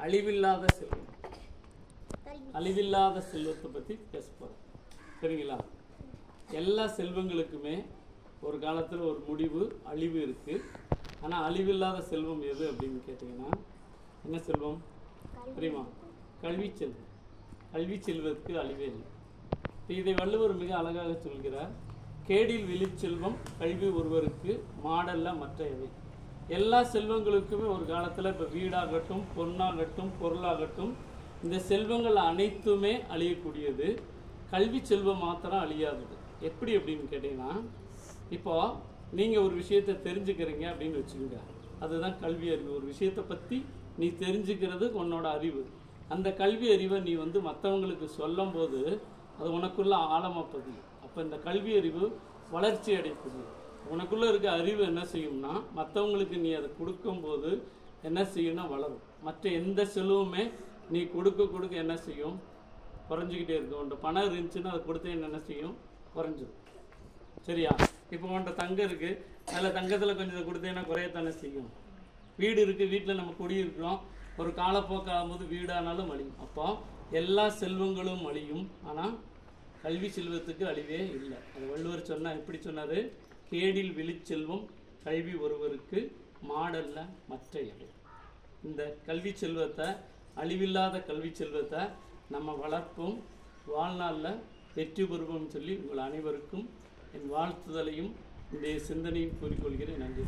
அழிவில்லாத செல்வம். அழிவில்லாத செல்வத்தை பற்றி பேச போகிறோம். சரிங்களா? எல்லா செல்வங்களுக்குமே ஒரு காலத்தில் ஒரு முடிவு, அழிவு இருக்குது. ஆனால் அழிவில்லாத செல்வம் எது அப்படின்னு கேட்டிங்கன்னா என்ன செல்வம் தெரியுமா? கல்வி செல்வம். கல்வி செல்வத்துக்கு அழிவே இல்லை. இதை வள்ளுவர் மிக அழகாக சொல்கிறார். கேடில் வெளிச்செல்வம் கல்வி ஒருவருக்கு மாடல்ல மற்ற எவை. எல்லா செல்வங்களுக்குமே ஒரு காலத்தில் இப்போ வீடாகட்டும், பொண்ணாகட்டும், பொருளாகட்டும், இந்த செல்வங்கள் அனைத்துமே அழியக்கூடியது. கல்வி செல்வம் மாத்திரம் அழியாதது. எப்படி அப்படின்னு கேட்டீங்கன்னா, இப்போ நீங்கள் ஒரு விஷயத்தை தெரிஞ்சுக்கிறீங்க அப்படின்னு வச்சுக்கோங்க, அதுதான் கல்வி அறிவு. ஒரு விஷயத்தை பற்றி நீ தெரிஞ்சுக்கிறது உன்னோட அறிவு. அந்த கல்வி அறிவை நீ மற்றவங்களுக்கு சொல்லும் போது அது உனக்குள்ள ஆழமாக பதியும். அப்போ இந்த கல்வி அறிவு வளர்ச்சி அடையக்கூடியது. உனக்குள்ளே இருக்க அறிவு என்ன செய்யும்னா, மற்றவங்களுக்கு நீ அதை கொடுக்கும்போது என்ன செய்யும்னா வளரும். மற்ற எந்த செல்வமே நீ கொடுக்க கொடுக்க என்ன செய்யும்? குறைஞ்சிக்கிட்டே இருக்கும். உன்ட்ட பணம் இருந்துச்சுன்னா அதை கொடுத்தேன்னு என்ன செய்யும்? குறைஞ்சிடும். சரியா? இப்போ உன்ட்ட தங்கம் இருக்குது, அதில் தங்கத்தில் கொஞ்சம் கொடுத்தேன்னா குறையத்தானே செய்யும். வீடு இருக்குது, வீட்டில் நம்ம குடியிருக்கிறோம், ஒரு காலப்போக்காகும்போது வீடானாலும் அழியும். அப்போ எல்லா செல்வங்களும் அழியும். ஆனால் கல்வி செல்வத்துக்கு அழிவே இல்லை. அது வள்ளுவர் சொன்னால் எப்படி சொன்னார்? கேடில் வெளிச்செல்வம் கல்வி ஒருவருக்கு மாடல்ல மற்ற எவை. இந்த கல்வி செல்வத்தை, அழிவில்லாத கல்வி செல்வத்தை நம்ம வளர்ப்போம், வாழ்நாளில் வெற்றி பெறுவோம் சொல்லி உங்கள் அனைவருக்கும் என் வாழ்த்துதலையும் இந்த சிந்தனையும் கூறிக்கொள்கிறேன். நன்றி.